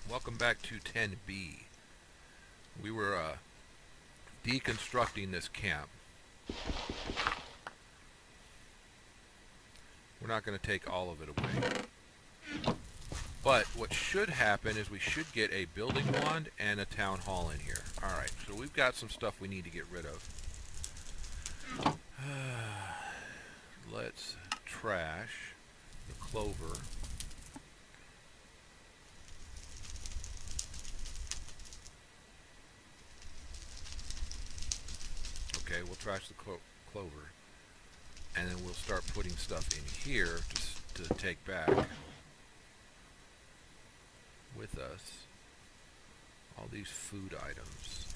Welcome back to 10B. We were deconstructing this camp. We're not going to take all of it away. But what should happen is we should get a building wand and a town hall in here. Alright, so we've got some stuff we need to get rid of. Let's trash the clover. Okay, we'll trash the clover. And then we'll start putting stuff in here to take back with us. All these food items.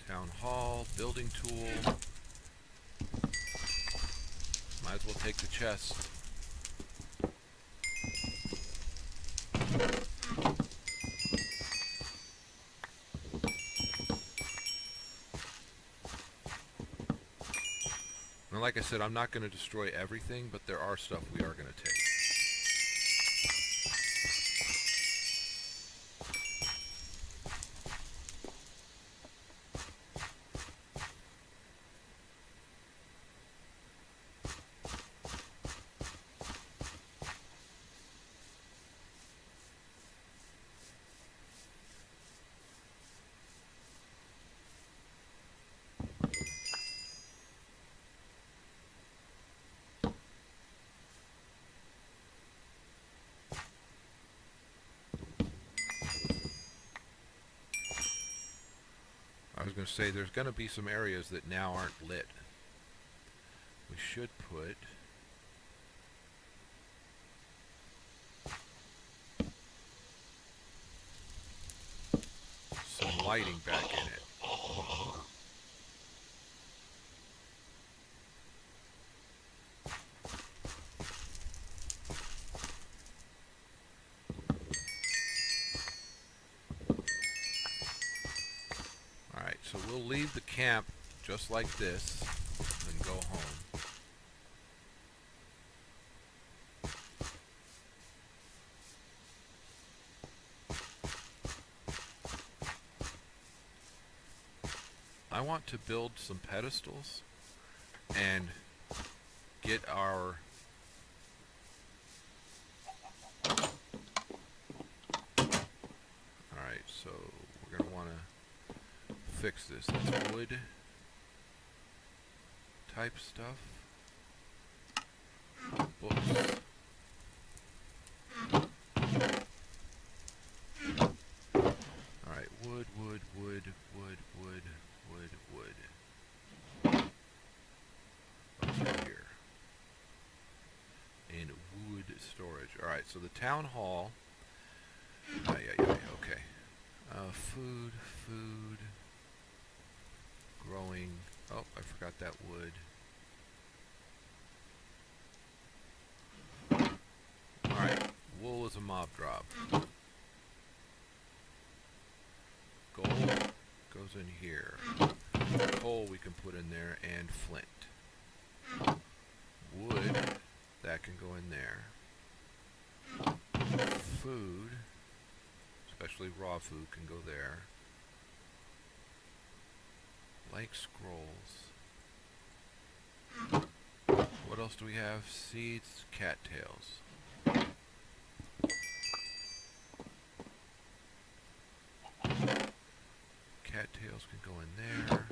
Town hall, building tool. Might as well take the chest. And like I said, I'm not going to destroy everything, but there are stuff we are going to take. I was going to say there's going to be some areas that now aren't lit. We should put some lighting back in it. Alright, so we'll leave the camp just like this and go home. I want to build some pedestals and get our alright, so we're going to want to fix this. That's wood type stuff. Books. Alright, wood. Over here. And wood storage. Alright, so the town hall. Okay. Food. Growing. Oh, I forgot that wood. Alright, wool is a mob drop. Gold goes in here. Coal we can put in there, and flint. Wood, that can go in there. Food, especially raw food, can go there. Like scrolls. What else do we have? Seeds, cattails. Cattails can go in there.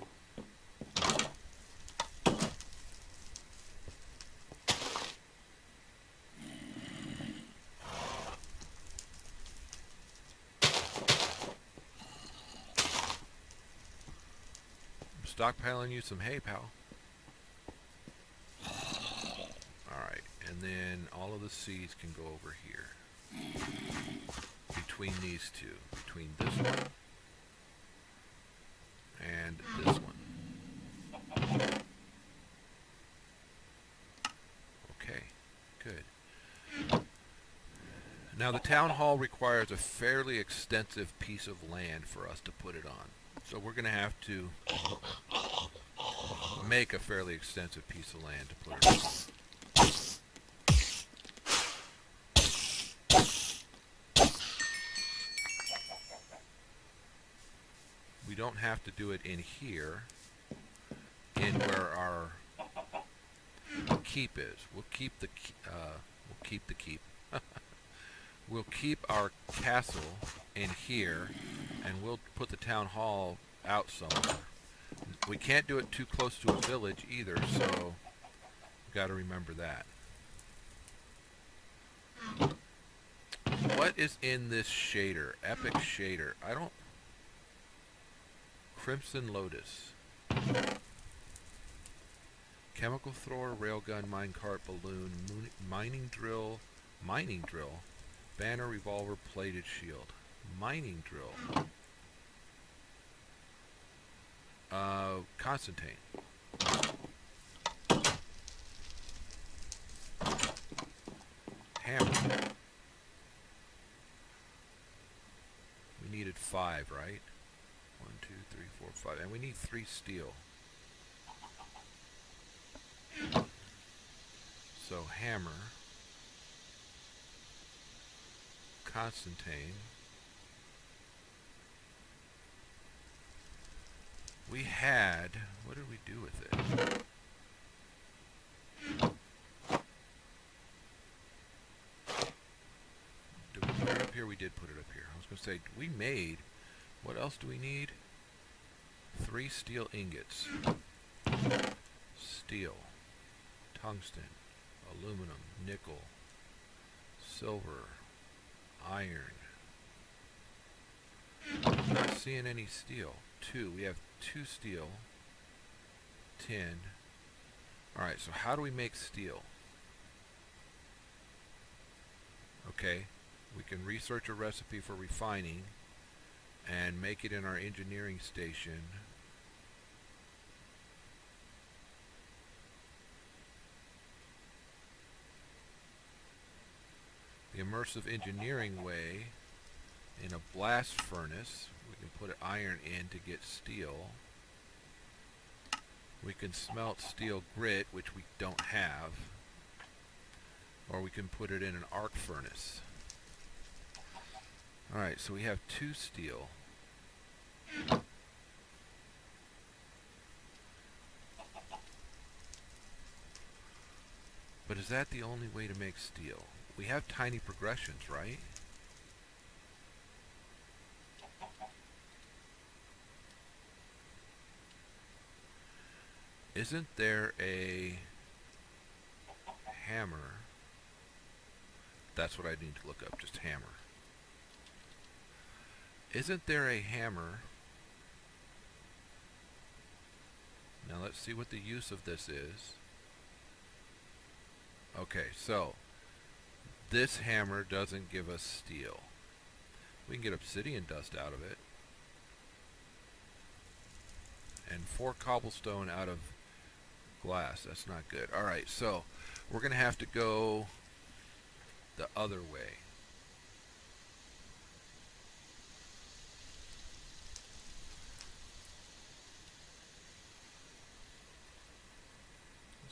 Stockpiling you some hay, pal. Alright, and then all of the seeds can go over here. Between these two. Between this one and this one. Okay, good. Now the town hall requires a fairly extensive piece of land for us to put it on. So we're going to have to make a fairly extensive piece of land to put it on. We don't have to do it in here, in where our keep is. We'll keep the keep. We'll keep our castle in here, and we'll put the town hall out somewhere. We can't do it too close to a village either, so we've got to remember that. What is in this shader? Epic shader. I don't... Crimson Lotus. Chemical thrower, railgun, minecart, balloon, mining drill, banner, revolver, plated shield. Mining drill. Constantine. Hammer. We needed 5, right? 1, 2, 3, 4, 5. And we need 3 steel. So hammer. Constantine. We had... What did we do with it? Did we put it up here? We did put it up here. I was going to say, we made... What else do we need? 3 steel ingots. Steel. Tungsten. Aluminum. Nickel. Silver. Iron. Not seeing any steel. 2. We have 2 steel. Tin. Alright, so how do we make steel? Okay, we can research a recipe for refining and make it in our engineering station. The immersive engineering way in a blast furnace. We can put iron in to get steel. We can smelt steel grit, which we don't have. Or we can put it in an arc furnace. Alright, so we have 2 steel. But is that the only way to make steel? We have tiny progressions, right? Isn't there a hammer? That's what I need to look up, just hammer. Isn't there a hammer? Now let's see what the use of this is. Okay, so this hammer doesn't give us steel. We can get obsidian dust out of it. And 4 cobblestone out of glass. That's not good. Alright, so we're going to have to go the other way.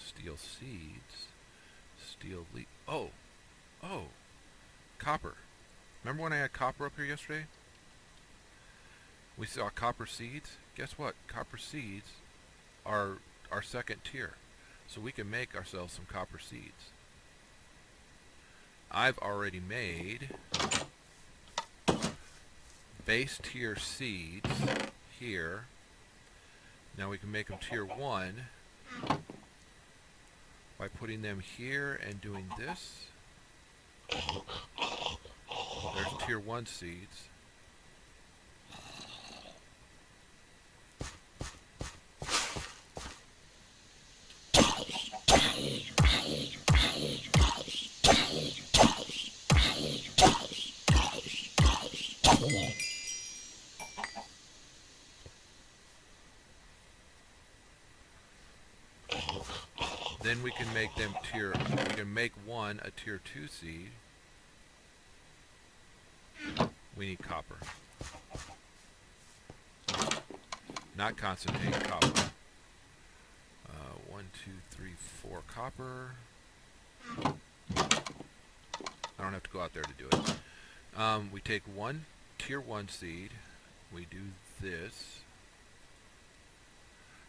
Steel seeds. Steel leaf. Oh! Oh! Copper. Remember when I had copper up here yesterday? We saw copper seeds. Guess what? Copper seeds are our second tier. So we can make ourselves some copper seeds. I've already made base tier seeds here. Now we can make them tier 1 by putting them here and doing this. There's tier 1 seeds. Then we can make them we can make one a tier 2 seed. We need copper. Not concentrate, copper. 1, 2, 3, 4 copper. I don't have to go out there to do it. We take one tier 1 seed. We do this.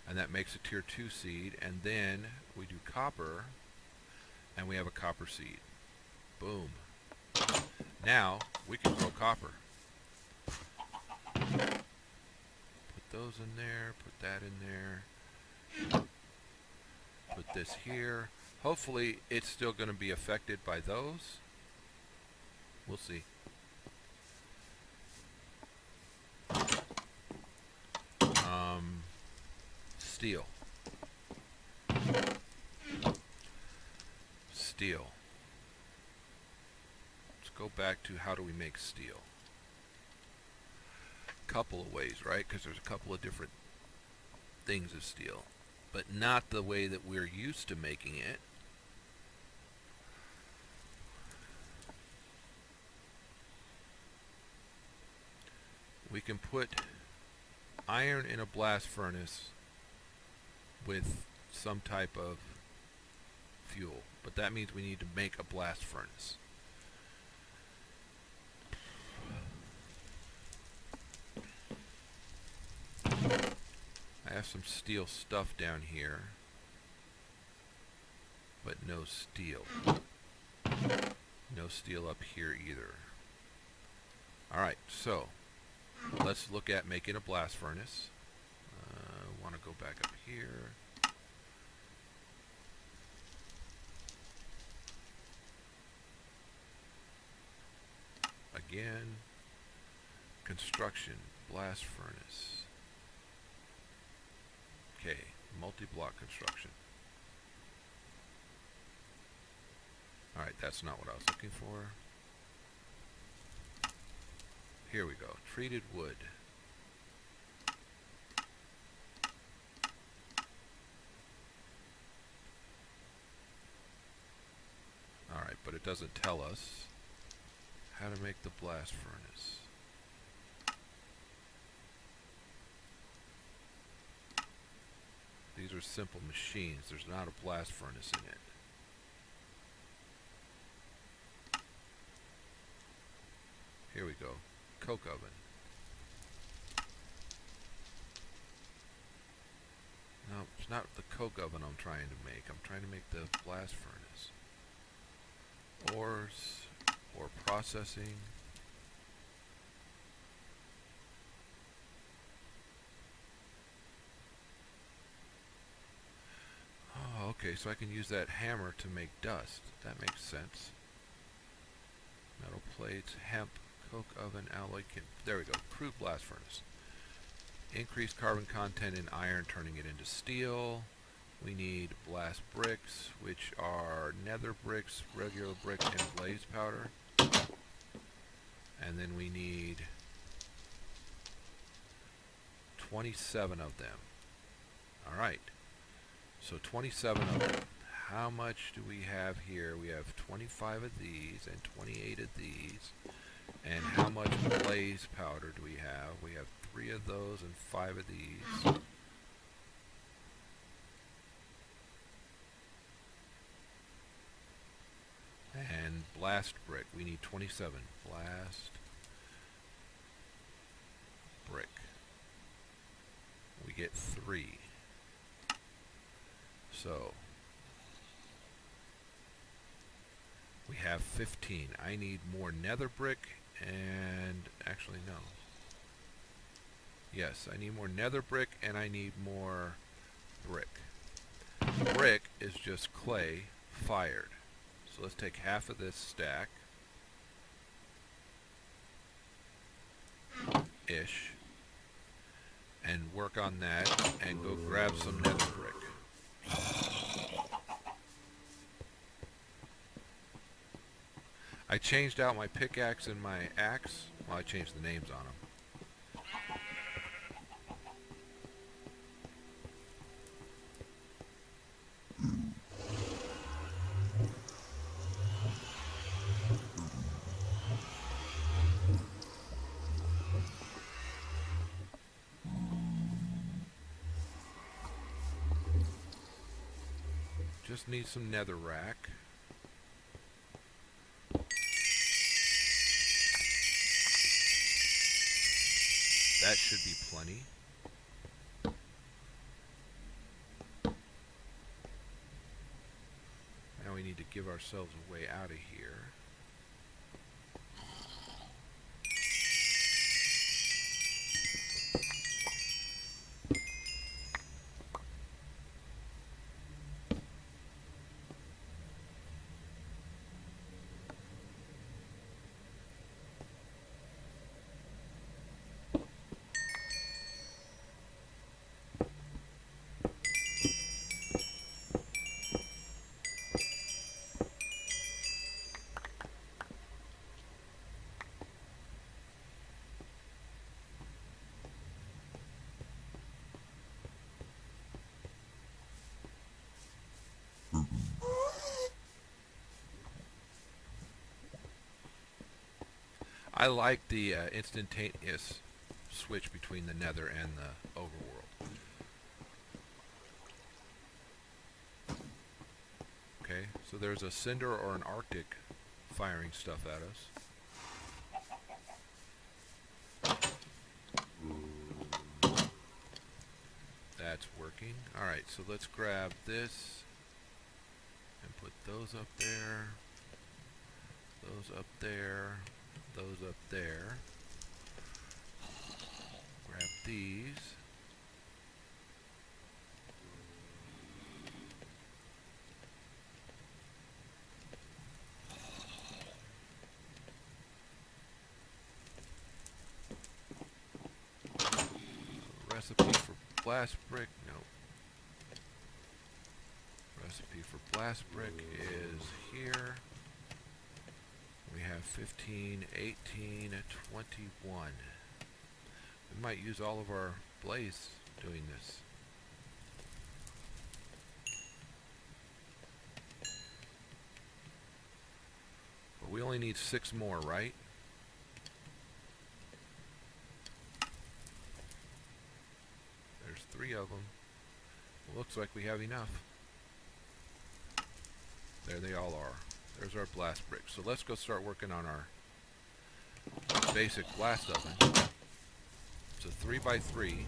And that makes a tier 2 seed. And then we do copper. And we have a copper seed. Boom. Now we can grow copper. Put those in there. Put that in there. Put this here. Hopefully it's still going to be affected by those. We'll see. Steel. Steel. Let's go back to how do we make steel. Couple of ways, right? Because there's a couple of different things of steel, but not the way that we're used to making it. We can put iron in a blast furnace with some type of fuel, but that means we need to make a blast furnace. I have some steel stuff down here, but no steel. No steel up here either. Alright, so let's look at making a blast furnace. I want to go back up here. Again, construction, blast furnace. Okay, multi-block construction. Alright, that's not what I was looking for. Here we go, treated wood. Alright, but it doesn't tell us how to make the blast furnace. These are simple machines. There's not a blast furnace in it. Here we go. Coke oven. No, it's not the coke oven I'm trying to make. I'm trying to make the blast furnace. Ores, or processing. Oh, okay, so I can use that hammer to make dust. That makes sense. Metal plates, hemp, coke oven, alloy kit. There we go. Crude blast furnace. Increased carbon content in iron, turning it into steel. We need blast bricks, which are nether bricks, regular bricks, and blaze powder. And then we need 27 of them. Alright. So 27 of them. How much do we have here? We have 25 of these and 28 of these. And how much blaze powder do we have? We have 3 of those and 5 of these. And blast brick. We need 27. Blast brick. We get 3. So we have 15. I need more nether brick and actually no. Yes, I need more nether brick and I need more brick. Brick is just clay fired. So let's take half of this stack. Ish. And work on that and go grab some nether brick. I changed out my pickaxe and my axe. Well, I changed the names on them. Just need some nether rack. That should be plenty. Now we need to give ourselves a way out of here. I like the instantaneous switch between the nether and the overworld. Okay, so there's a cinder or an arctic firing stuff at us. That's working. Alright, so let's grab this and put those up there, those up there, those up there. Grab these. Recipe for blast brick. No. Recipe for blast brick is here. We have 15, 18, 21. We might use all of our blaze doing this. But we only need 6 more, right? There's 3 of them. Looks like we have enough. There they all are. There's our blast brick. So let's go start working on our basic blast oven. It's a 3x3.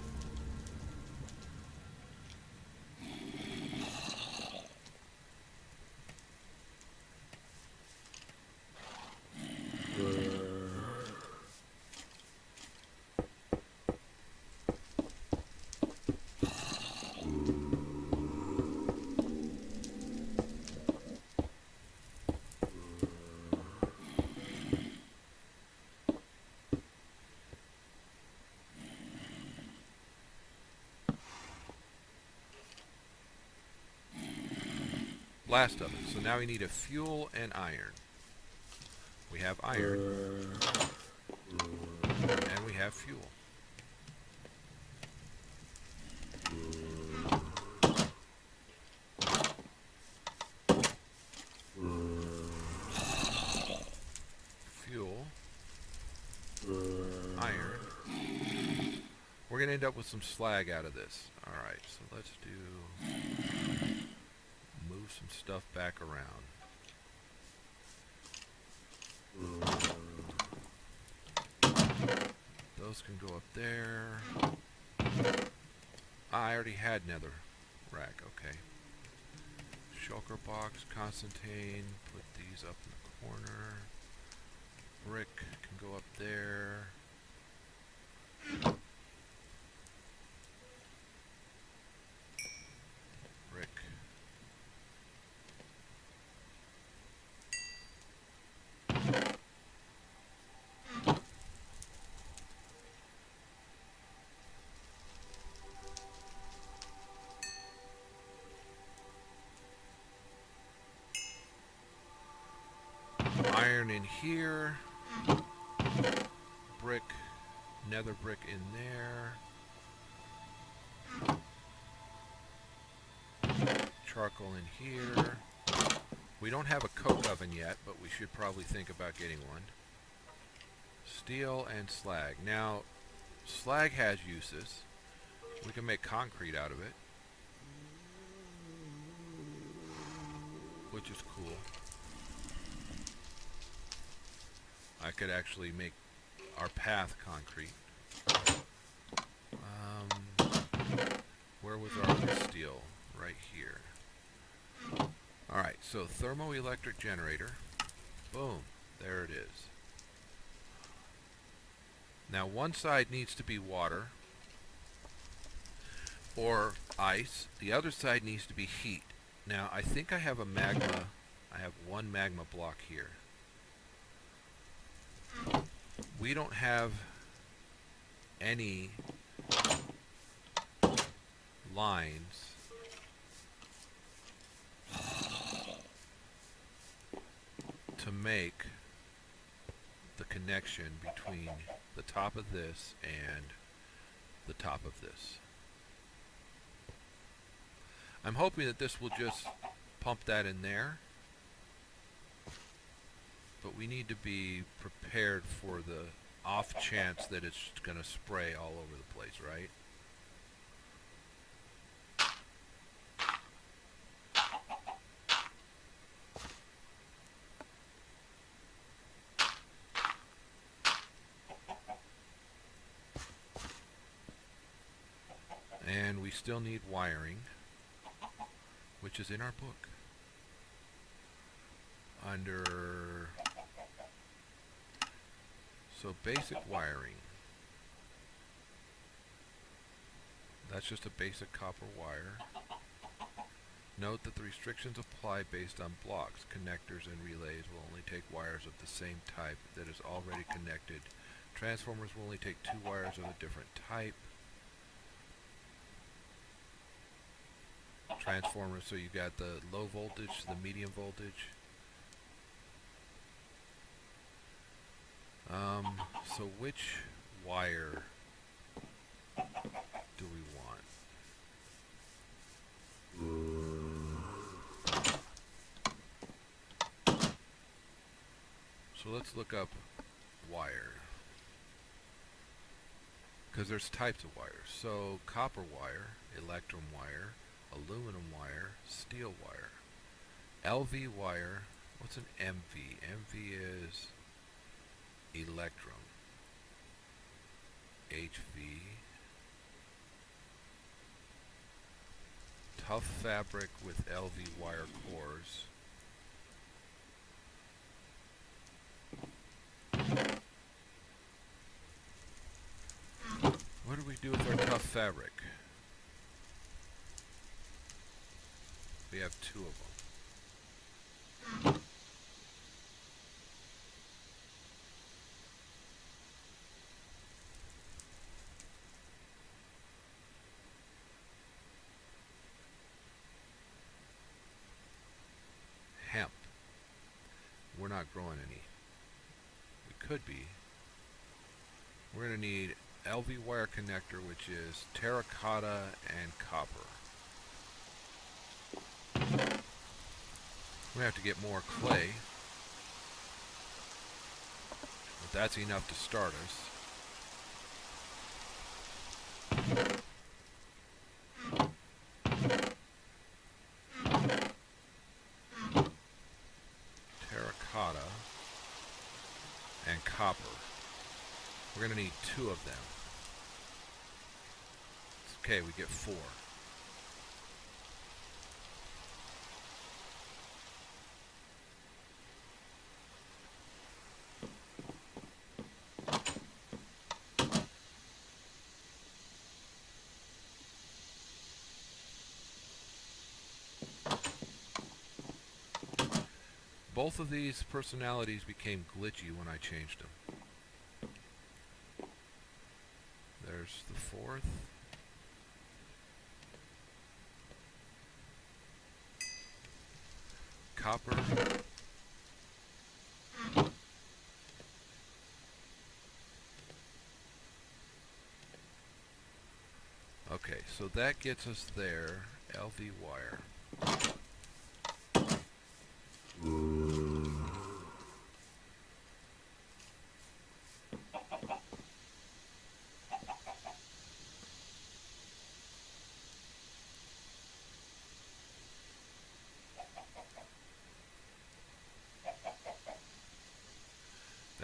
Blast oven. So now we need a fuel and iron. We have iron. And we have fuel. Fuel. Iron. We're going to end up with some slag out of this. Alright, so let's do... move some stuff back around. Those can go up there. I already had nether rack, okay. Shulker box, Constantine, put these up in the corner. Brick can go up there. Brick. Iron in here, brick, nether brick in there, charcoal in here. We don't have a coke oven yet, but we should probably think about getting one. Steel and slag. Now, slag has uses. We can make concrete out of it. which is cool. I could actually make our path concrete. Where was our steel? Right here. Alright, so thermoelectric generator. Boom. There it is. Now one side needs to be water or ice. The other side needs to be heat. Now I think I have a magma. I have one magma block here. We don't have any lines to make the connection between the top of this and the top of this. I'm hoping that this will just pump that in there, but we need to be prepared for the off chance that it's going to spray all over the place, right? And we still need wiring, which is in our book. Under... So basic wiring. That's just a basic copper wire. Note that the restrictions apply based on blocks. Connectors and relays will only take wires of the same type that is already connected. Transformers will only take 2 wires of a different type. Transformers, so you got the low voltage, the medium voltage. So which wire do we want? So let's look up wire, because there's types of wires. So copper wire, electrum wire, aluminum wire, steel wire, LV wire. What's an MV? MV is electrum. HV, tough fabric with LV wire cores. What do we do with our tough fabric? We have 2 of them. Hemp. We're not growing any. We could be. We're going to need LV wire connector, which is terracotta and copper. We have to get more clay, but that's enough to start us. Terracotta and copper. We're going to need 2 of them. Okay, we get 4. Both of these personalities became glitchy when I changed them. There's the 4th. Copper. Okay, so that gets us there. LV wire.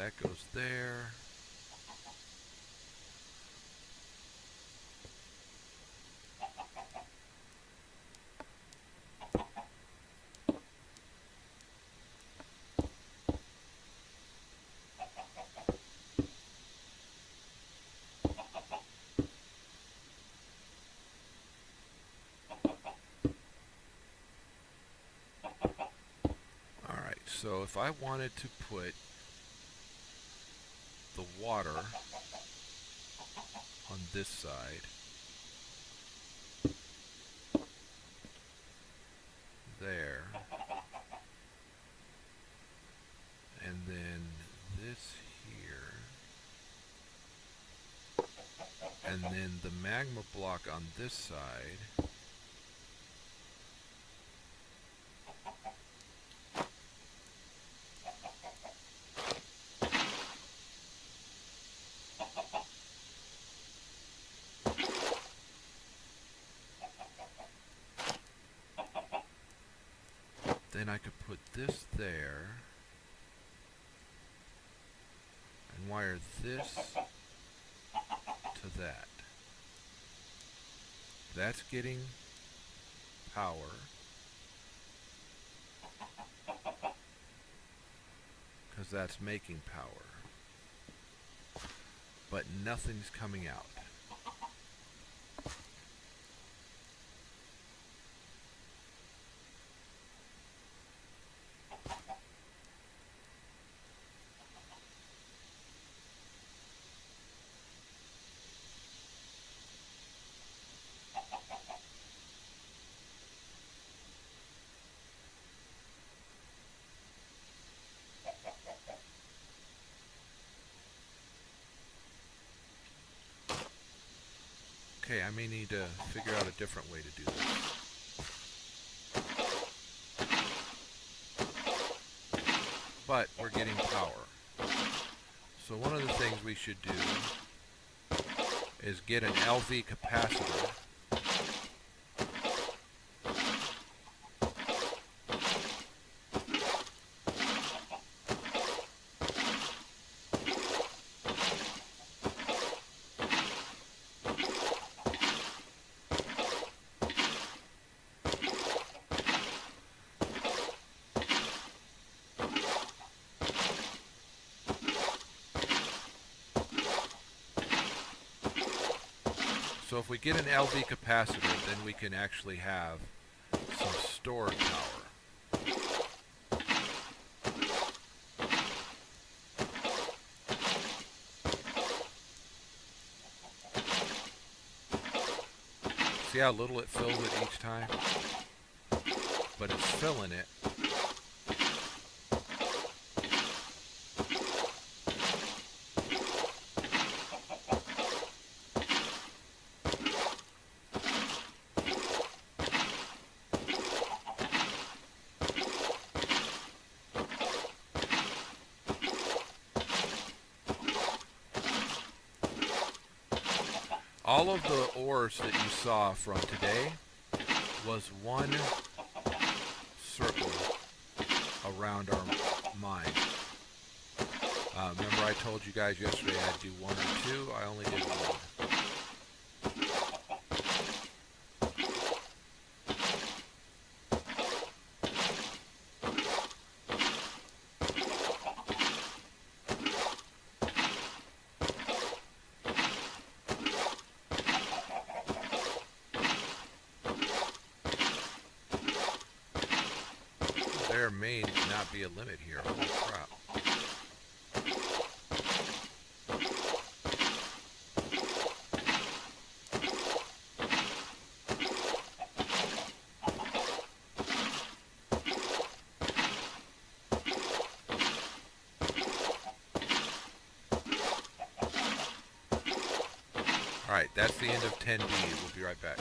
That goes there. Alright, so if I wanted to put the water on this side, there, and then this here, and then the magma block on this side, then I could put this there and wire this to that. That's getting power, because that's making power, but nothing's coming out. Okay, I may need to figure out a different way to do this. But we're getting power. So one of the things we should do is get an LV capacitor. So if we get an LV capacitor, then we can actually have some stored power. See how little it fills it each time? But it's filling it. All of the ores that you saw from today was one circle around our mine. Remember I told you guys yesterday I'd do one or two? I only did one. There may not be a limit here. Holy crap. Alright, that's the end of 10B. We'll be right back.